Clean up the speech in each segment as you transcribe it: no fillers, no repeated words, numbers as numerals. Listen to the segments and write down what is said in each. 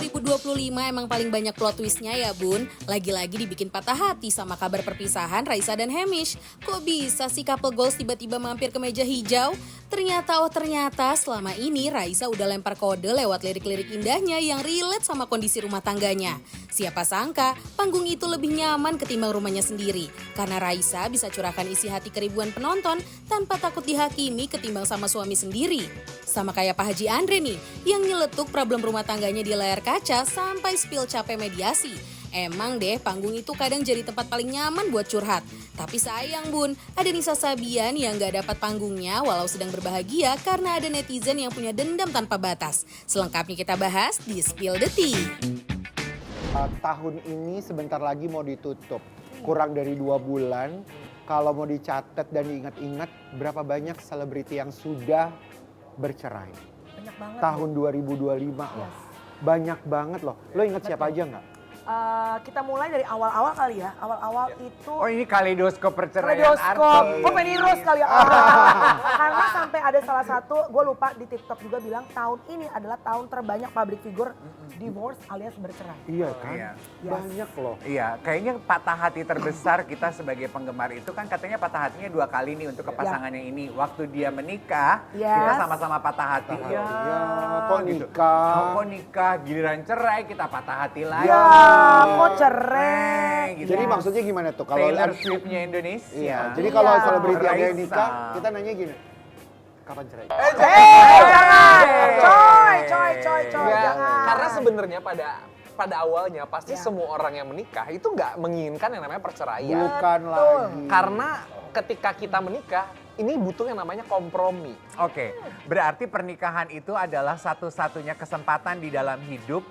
2025 emang paling banyak plot twistnya ya bun. Lagi-lagi dibikin patah hati sama kabar perpisahan Raisa dan Hamish. Kok bisa sih couple goals tiba-tiba mampir ke meja hijau? Ternyata selama ini Raisa udah lempar kode lewat lirik-lirik indahnya yang relate sama kondisi rumah tangganya. Siapa sangka panggung itu lebih nyaman ketimbang rumahnya sendiri. Karena Raisa bisa curahkan isi hati ke ribuan penonton tanpa takut dihakimi ketimbang sama suami sendiri. Sama kayak Pak Haji Andre nih, yang nyeletuk problem rumah tangganya di layar kaca sampai spill capek mediasi. Emang deh panggung itu kadang jadi tempat paling nyaman buat curhat. Tapi sayang bun, ada Nisa Sabian yang gak dapat panggungnya walau sedang berbahagia karena ada netizen yang punya dendam tanpa batas. Selengkapnya kita bahas di Spill the Tea. Tahun ini sebentar lagi mau ditutup, kurang dari 2 bulan. Kalau mau dicatat dan diingat-ingat berapa banyak selebriti yang sudah bercerai. Banyak banget. Tahun 2025 loh. Banyak banget loh. Lo ingat siapa aja nggak? Kita mulai dari awal-awal kali ya. Awal-awal itu Oh ini kaleidoskop perceraian kaleidoskop. artis. Oh Penny Rose kali ya. Karena sampai ada salah satu, gue lupa di TikTok juga bilang tahun ini adalah tahun terbanyak public figure divorce alias bercerai. Iya kan? Iya. Banyak loh. Iya, kayaknya patah hati terbesar kita sebagai penggemar itu kan katanya patah hatinya 2 kali nih untuk pasangannya ini. Waktu dia menikah, kita sama-sama patah hati. Patah hati. Ya, kok nikah? Kok nikah, giliran cerai kita patah hati lagi. Ya, kok cerai. Gitu. Jadi maksudnya gimana tuh? Kalau Taylor Swift-nya Indonesia. Iya. Jadi kalau Iya. selebriti ada yang Raisa. nikah, kita nanya gini. Kapan cerai? Jangan. Coy, Enggak, jangan. karena sebenarnya pada awalnya pasti semua orang yang menikah itu nggak menginginkan yang namanya perceraian. Bukan lagi. Karena ketika kita menikah, ini butuh yang namanya kompromi. Oke, berarti pernikahan itu adalah satu-satunya kesempatan di dalam hidup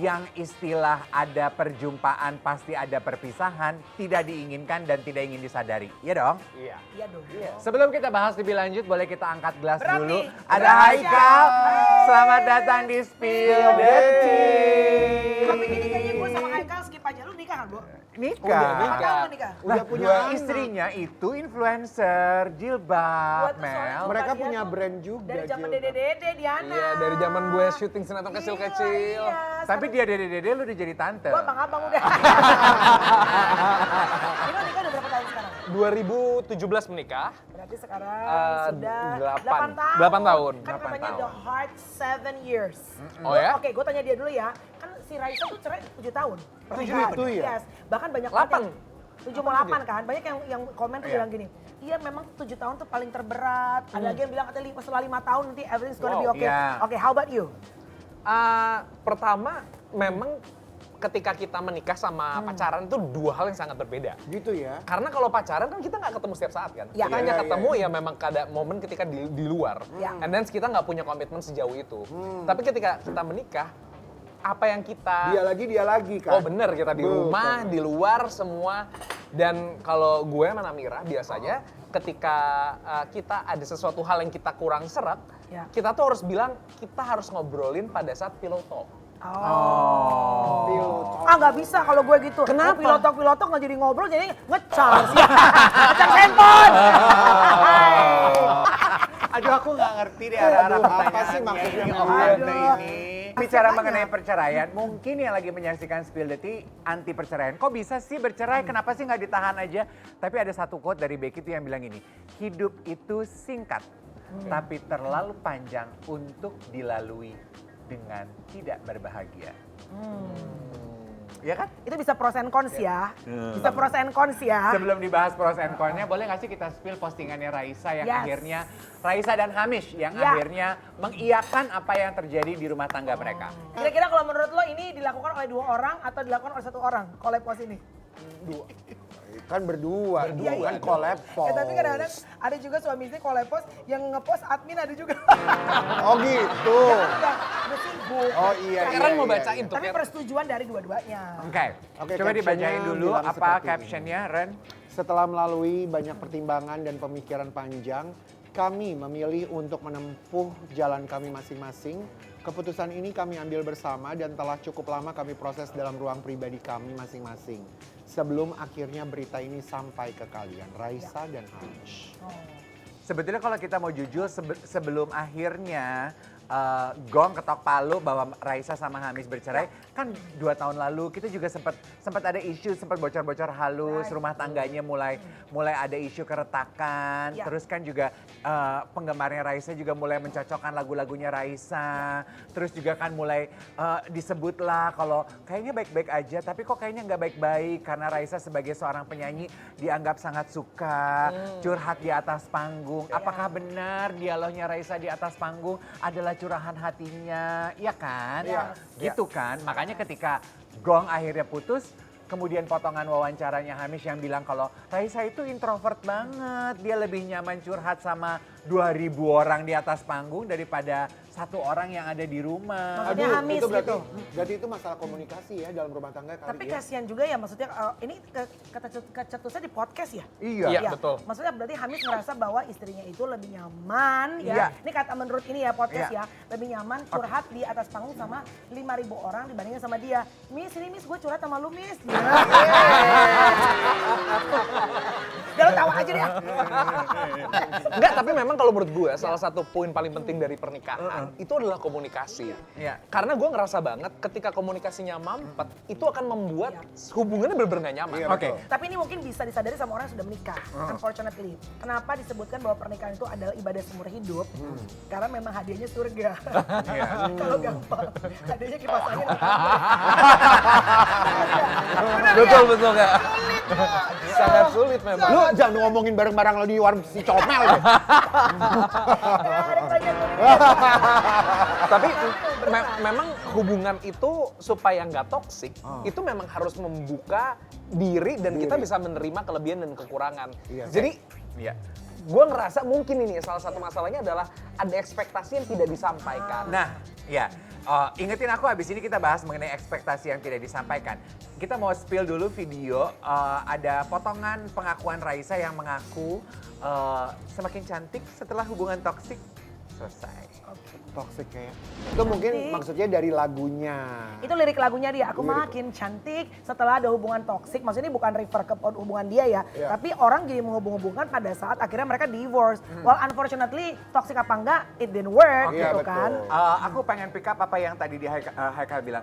yang istilah ada perjumpaan pasti ada perpisahan, tidak diinginkan dan tidak ingin disadari. Iya dong? Iya. Iya dong. Sebelum kita bahas lebih lanjut, boleh kita angkat gelas Berat dulu. nih. Ada Berat, Haikal. Hai. Selamat datang di Spill the Tea. Tapi ini kayaknya gue sama Haikal skip aja. Lu nikah kan, Bu? Nikah. Berapa tahun lu nikah? Udah Nah, punya dua anak. istrinya itu influencer, jilbab, Gua tuh soalnya Mel. Mereka Dia punya tuh brand juga. Dari zaman Jil. Dede Diana. Iya, dari zaman gue syuting sinetron kecil-kecil. Iya. Tapi dia dede-dede lu udah jadi tante. Gue abang-abang udah. Ini lo nikah udah berapa tahun sekarang? 2017 menikah. Berarti sekarang sudah 8 tahun. 8 tahun. Kan 8 katanya tahun. the heart 7 years. Oh ya? Oke, gue tanya dia dulu ya. Kan si Raisa tuh cerai 7 tahun. Pernikahan. itu ya? Yes. Bahkan banyak 8. 7 mau 8 kan. Banyak yang komen tuh Iya. bilang gini. Iya memang 7 tahun tuh paling terberat. Ada lagi yang bilang katanya setelah 5 tahun nanti everything's gonna be okay. Iya. Oke, how about you? Pertama, memang ketika kita menikah sama pacaran itu 2 hal yang sangat berbeda. Gitu ya. Karena kalau pacaran kan kita nggak ketemu setiap saat kan. Ya. Kita hanya Iya, ketemu ya memang ada momen ketika di luar. Ya. And then kita nggak punya komitmen sejauh itu. Tapi ketika kita menikah, apa yang kita... Dia lagi kan. Oh bener, kita di rumah, di luar semua. Dan kalau gue sama Namira biasanya ketika kita ada sesuatu hal yang kita kurang serak, Ya. kita tuh harus bilang, kita harus ngobrolin pada saat pillow talk. Nggak bisa kalau gue gitu. Kenapa? Pilotok nggak jadi ngobrol, jadi ngecas. Ngecas handphone. Aduh aku nggak ngerti deh arah-arah Aduh, apa pertanyaan sih maksudnya Aduh. Bicara Banyak. mengenai perceraian, mungkin yang lagi menyaksikan Spill the Tea anti perceraian. Kok bisa sih bercerai? Kenapa sih nggak ditahan aja? Tapi ada satu quote dari Becky tuh yang bilang gini, hidup itu singkat, tapi terlalu panjang untuk dilalui dengan tidak berbahagia. Ya kan? Itu bisa pros and cons ya. Bisa pros and cons ya. Sebelum dibahas pros and con-nya, boleh nggak sih kita spill postingannya Raisa yang Yes. akhirnya, Raisa dan Hamish yang Ya. akhirnya mengiyakan apa yang terjadi di rumah tangga mereka. Kira-kira kalau menurut lo ini dilakukan oleh 2 orang atau dilakukan oleh 1 orang? Collab post ini. Kan berdua kan collab post. Tapi kadang-kadang ada juga suami istri collab post yang ngepost admin ada juga. Oh gitu. Udah sibuk. Oh iya. Sekarang iya, mau iya, bacain iya. tuh. Tapi persetujuan dari dua-duanya. Oke, Oke, coba captionnya dibacain dulu bilang apa seperti ini. captionnya, Ren? Setelah melalui banyak pertimbangan dan pemikiran panjang, kami memilih untuk menempuh jalan kami masing-masing. Keputusan ini kami ambil bersama dan telah cukup lama kami proses dalam ruang pribadi kami masing-masing. Sebelum akhirnya berita ini sampai ke kalian, Raisa dan Hamish. Sebetulnya kalau kita mau jujur sebelum akhirnya gong ketok palu bahwa Raisa sama Hamis bercerai, kan 2 tahun lalu kita juga sempat ada isu, sempat bocor-bocor halus, rumah tangganya mulai ada isu keretakan, terus kan juga penggemarnya Raisa juga mulai mencocokkan lagu-lagunya Raisa, terus juga kan mulai disebutlah kalau kayaknya baik-baik aja, tapi kok kayaknya nggak baik-baik karena Raisa sebagai seorang penyanyi dianggap sangat suka curhat di atas panggung. Apakah benar dialognya Raisa di atas panggung adalah curahan hatinya, iya kan? Gitu kan, makanya ketika gong akhirnya putus, kemudian potongan wawancaranya Hamis yang bilang kalau Raisa itu introvert banget, dia lebih nyaman curhat sama 2.000 orang di atas panggung daripada 1 orang yang ada di rumah. Maksudnya Hamis itu berarti, gitu. berarti itu masalah komunikasi ya dalam rumah tangga kali Tapi ya. kasihan juga ya, maksudnya ini kecetusnya di podcast ya? Iya, betul. Maksudnya berarti Hamis merasa bahwa istrinya itu lebih nyaman ya. Iya. Ini kata menurut ini ya podcast Iya. ya. Lebih nyaman curhat di atas panggung sama 5.000 orang dibandingin sama dia. Miss, ini Miss gue curhat sama lu Miss. Udah lo tawa aja deh ya. Enggak, tapi memang kalau menurut gue salah satu poin paling penting dari pernikahan itu adalah komunikasi. Iya. Karena gue ngerasa banget ketika komunikasinya mampet, itu akan membuat hubungannya bener-bener gak nyaman. Iya, Oke. betul. Tapi ini mungkin bisa disadari sama orang yang sudah menikah. Unfortunately. Kenapa disebutkan bahwa pernikahan itu adalah ibadah seumur hidup? Karena memang hadiahnya surga. Kalau gampang, hadiahnya kipas angin. Betul Kak. Sangat sulit memang. Lu jangan ngomongin barang-barang lo di warung si comel deh. Tapi memang hubungan itu supaya nggak toksik, itu memang harus membuka diri dan kita bisa menerima kelebihan dan kekurangan. Iya. Jadi Iya. gue ngerasa mungkin ini salah satu masalahnya adalah ada ekspektasi yang tidak disampaikan. Nah, ya. Ingetin aku habis ini kita bahas mengenai ekspektasi yang tidak disampaikan. Kita mau spill dulu video, ada potongan pengakuan Raisa yang mengaku semakin cantik setelah hubungan toksik selesai. Toxic kayak. Itu mungkin maksudnya dari lagunya. Itu lirik lagunya dia, aku makin cantik setelah ada hubungan toksik. Maksudnya ini bukan refer ke hubungan dia ya. Iya. Tapi orang jadi menghubung-hubungkan pada saat akhirnya mereka divorce. Well unfortunately toksik apa enggak, it didn't work Iya, gitu betul. kan. Aku pengen pick up apa yang tadi di Haikal bilang,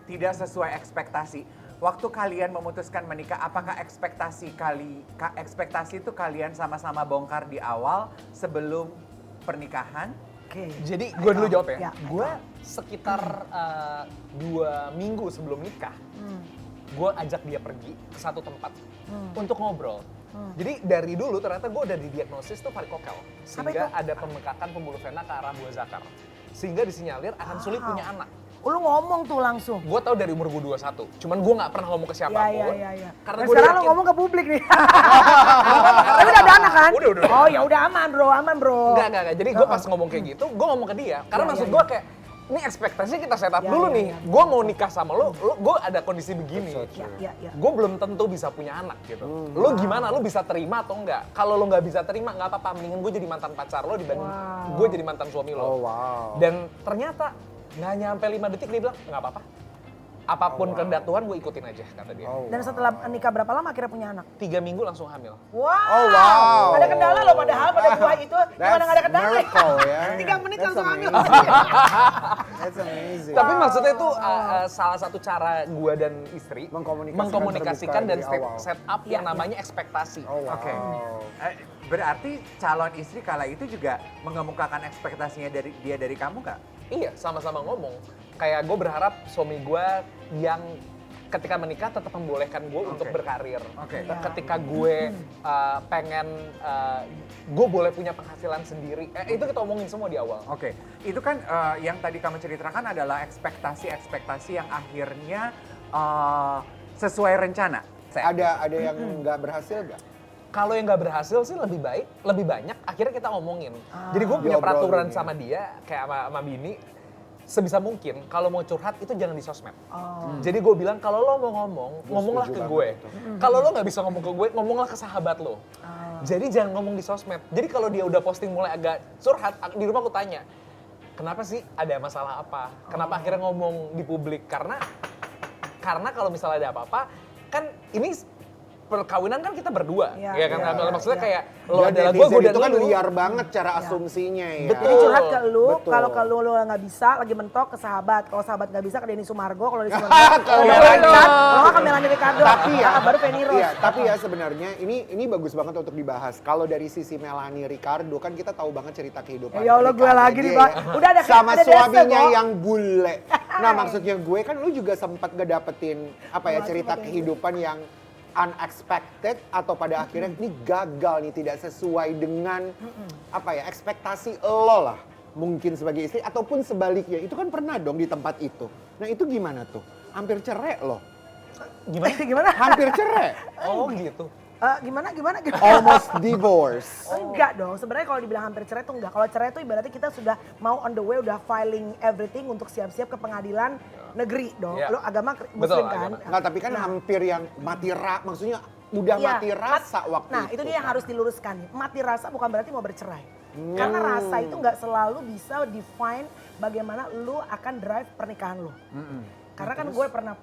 tidak sesuai ekspektasi. Waktu kalian memutuskan menikah, apakah ekspektasi itu kalian sama-sama bongkar di awal sebelum pernikahan? Oke. Jadi gue dulu jawab ya. Ya, Gue sekitar 2 minggu sebelum nikah, gue ajak dia pergi ke satu tempat untuk ngobrol. Jadi dari dulu ternyata gue udah didiagnosis tuh varikokel. Sehingga ada pembengkakan pembuluh vena ke arah buah zakar. Sehingga disinyalir akan sulit punya anak. Lu ngomong tuh langsung. Gue tahu dari umur gue 21, cuman gue gak pernah ngomong ke siapapun. Iya. Karena Dan gue sekarang lu ngomong ke publik nih. Tapi udah ada anak kan? Udah. Oh ya udah aman bro. Enggak. Jadi gue pas ngomong kayak gitu, gue ngomong ke dia. Karena maksud gue kayak, ini ekspektasinya kita set up dulu nih. Gue mau nikah sama lo, gue ada kondisi begini. Iya. Gue belum tentu bisa punya anak gitu. Lo gimana? Lo bisa terima atau enggak? Kalau lo nggak bisa terima, nggak apa-apa. Mendingan gue jadi mantan pacar lo dibanding gue jadi mantan suami lo. Oh wow. Dan ternyata nggak nyampe 5 detik dia bilang, nggak apa-apa. Apapun kehendak Tuhan gue ikutin aja, kata dia. Oh, Dan setelah nikah berapa lama akhirnya punya anak? 3 minggu langsung hamil. Oh, wow. Ada kendala loh padahal pada gua itu. Gimana nggak ada kendala miracle ya. 3 menit langsung hamil. That's amazing. Tapi maksudnya itu salah satu cara gue dan istri terbuka mengkomunikasikan dan dari awal. set up yang namanya ekspektasi. Oh wow. Oke. Berarti calon istri kala itu juga mengemukakan ekspektasinya dari kamu nggak? Iya, sama-sama ngomong. Kayak gue berharap suami gue yang ketika menikah tetap membolehkan gue untuk berkarir. Oke. Ketika gue pengen, gue boleh punya penghasilan sendiri. Itu kita omongin semua di awal. Oke, itu kan yang tadi kamu ceritakan adalah ekspektasi yang akhirnya sesuai rencana. Ada yang nggak berhasil nggak? Kalau yang nggak berhasil sih lebih banyak akhirnya kita omongin. Jadi gue punya Diobrolin peraturan ya. sama dia, kayak sama Bini, sebisa mungkin kalau mau curhat itu jangan di sosmed. Jadi gue bilang kalau lo mau ngomonglah ke gue. Kalau lo nggak bisa ngomong ke gue, ngomonglah ke sahabat lo. Jadi jangan ngomong di sosmed. Jadi kalau dia udah posting mulai agak curhat, di rumah aku tanya, kenapa sih, ada masalah apa? Kenapa akhirnya ngomong di publik? Karena kalau misalnya ada apa-apa, kan ini perkawinan kan kita berdua, Iya, ya kan? iya, Maksudnya iya. kayak lo Dan adalah gue netizen dan itu kan lu. liar banget cara asumsinya ya. Betul. Jadi curhat ke lu, Betul. kalau ke lu nggak bisa, lagi mentok ke sahabat. Kalau sahabat nggak bisa ke Denny Sumargo, kalau Denny Sumargo Kalau ke Melanie. Melanie, kalau nggak ke Melanie Ricardo, Tapi ya, baru Feni Rose. iya, tapi ya sebenarnya ini bagus banget untuk dibahas. Kalau dari sisi Melanie Ricardo kan kita tahu banget cerita kehidupan. Ya Allah, gue pernikahannya lagi dia nih, Pak. ya. Udah ada sama ada suaminya desa, kok. yang bule. Nah, maksudnya gue kan lu juga sempat ngedapetin apa ya Wah, cerita sebagai- kehidupan yang unexpected atau pada akhirnya ini gagal nih, tidak sesuai dengan apa ya ekspektasi lo lah. Mungkin sebagai istri ataupun sebaliknya. Itu kan pernah dong di tempat itu. Nah, itu gimana tuh? Hampir cerai loh. Gimana? Gimana? Hampir cerai. Oh gitu. Gimana? Almost divorce. Enggak dong, sebenarnya kalau dibilang hampir cerai tuh enggak. Kalau cerai tuh ibaratnya kita sudah mau on the way, udah filing everything untuk siap-siap ke pengadilan negeri dong. Ya. Lo agama Betul, muslim kan? agama. Enggak, tapi kan hampir yang mati maksudnya udah Iya, mati rasa waktu nah, itu dia yang harus diluruskan nih. Mati rasa bukan berarti mau bercerai. Karena rasa itu nggak selalu bisa define bagaimana lu akan drive pernikahan lu. Karena kan gue pernah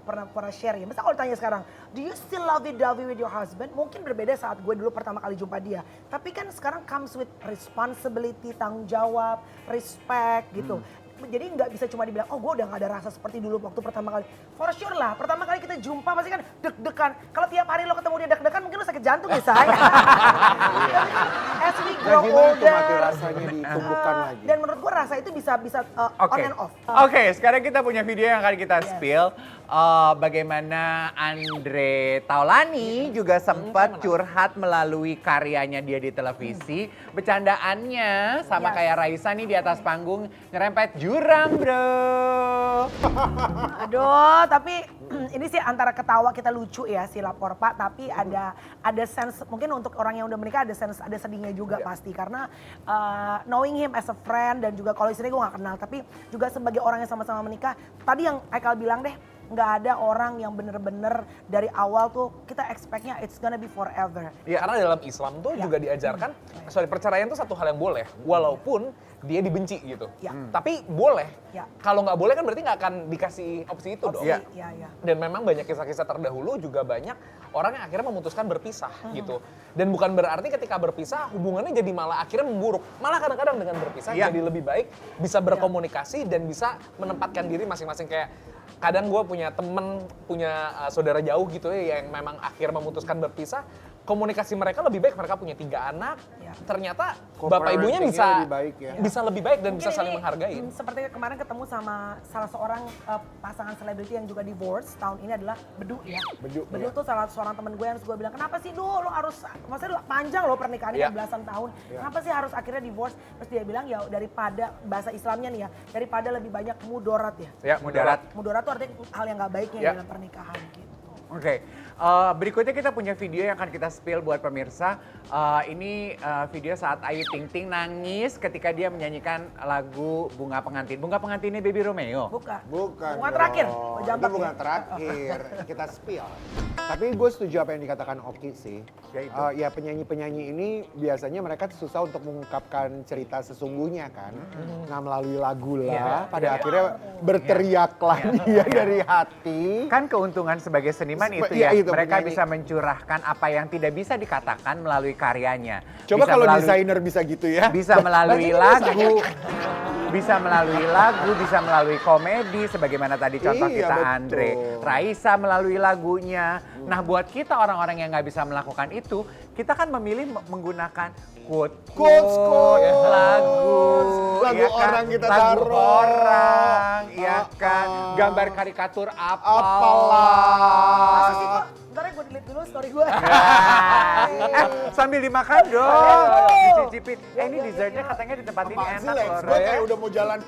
share ya. Masa kalau ditanya sekarang, do you still lovey-dovey with your husband? Mungkin berbeda saat gue dulu pertama kali jumpa dia. Tapi kan sekarang comes with responsibility, tanggung jawab, respect gitu. Jadi nggak bisa cuma dibilang, oh gue udah gak ada rasa seperti dulu waktu pertama kali. For sure lah, pertama kali kita jumpa pasti kan deg-degan. Kalau tiap hari lo ketemu dia deg-degan, mungkin lo sakit jantung ya say. As we Nah, grow gimana tuh mati older, rasanya ditumbuhkan lagi? dan menurut gue rasa itu bisa on Oke. and off. Oke, sekarang kita punya video yang akan kita spill. Bagaimana Andre Taulani juga sempat curhat melalui karyanya dia di televisi. Bercandaannya sama Yes. kayak Raisa nih di atas panggung nyerempet jurang, bro. Aduh, tapi ini sih antara ketawa kita lucu ya si lapor Pak, tapi ada sense mungkin untuk orang yang udah menikah ada sense ada sedihnya juga pasti karena knowing him as a friend dan juga kalau istrinya gue gak kenal tapi juga sebagai orang yang sama-sama menikah, tadi yang Aikal bilang deh nggak ada orang yang bener-bener dari awal tuh kita expect-nya it's gonna be forever. Ya karena dalam Islam tuh juga diajarkan, perceraian tuh satu hal yang boleh, walaupun dia dibenci gitu. Ya. Tapi boleh. Ya. Kalau nggak boleh kan berarti nggak akan dikasih opsi itu dong. Iya. Iya. Dan memang banyak kisah-kisah terdahulu juga banyak orang yang akhirnya memutuskan berpisah gitu. Dan bukan berarti ketika berpisah hubungannya jadi malah akhirnya memburuk. Malah kadang-kadang dengan berpisah Iya. jadi lebih baik, bisa berkomunikasi dan bisa menempatkan diri masing-masing kayak kadang gue punya temen, punya saudara jauh gitu ya yang memang akhir memutuskan berpisah, komunikasi mereka lebih baik, mereka punya 3 anak, Ya. ternyata bapak ibunya Co-parentingnya bisa lebih baik ya. bisa lebih baik dan Mungkin bisa saling ini, menghargai. Seperti kemarin ketemu sama salah seorang pasangan selebriti yang juga divorce tahun ini adalah Bedu ya. Bedu, iya. Tuh salah seorang temen gue yang gue bilang, kenapa sih lo harus, maksudnya panjang lo pernikahannya Iya. belasan tahun. Kenapa sih harus akhirnya divorce? Terus dia bilang ya daripada, bahasa Islamnya nih ya, daripada lebih banyak mudorat ya. Ya, mudarat. Mudorat tuh artinya hal yang gak baiknya Ya. dalam pernikahan gitu. Oke, berikutnya kita punya video yang akan kita spill buat pemirsa. Ini video saat Ayu Ting Ting nangis ketika dia menyanyikan lagu Bunga Pengantin. Bunga Pengantinnya Baby Romeo. Bukan. Bukan. Bunga terakhir. dong. Oh, Itu jambak bunga ya. terakhir. Kita spill. Tapi gue setuju apa yang dikatakan Oki sih. Yaitu? Ya penyanyi-penyanyi ini biasanya mereka susah untuk mengungkapkan cerita sesungguhnya kan. Nah melalui lagu lah. Pada akhirnya berteriaklah dia dari hati. Kan keuntungan sebagai seniman itu Iya, ya, itu, mereka penyanyi. bisa mencurahkan apa yang tidak bisa dikatakan melalui karyanya. Coba Bisa kalau melalui- desainer bisa gitu ya. bisa melalui lagu, bisa melalui komedi, sebagaimana tadi contoh Iya, kita betul. Andre, Raisa melalui lagunya. Nah, buat kita orang-orang yang nggak bisa melakukan itu, kita kan memilih menggunakan quote-quote, lagu, Lagu ya kan? orang kita lagu taruh. orang, ya kan, gambar karikatur Masa sih Apalah. kok? Ntar ya gue delete dulu story gue. Sambil dimakan dong, dicicipin. Ini dessertnya katanya di tempat ini Apaan sih enak Lex? loh, Gue Roy, ya. kayak udah mau jalan.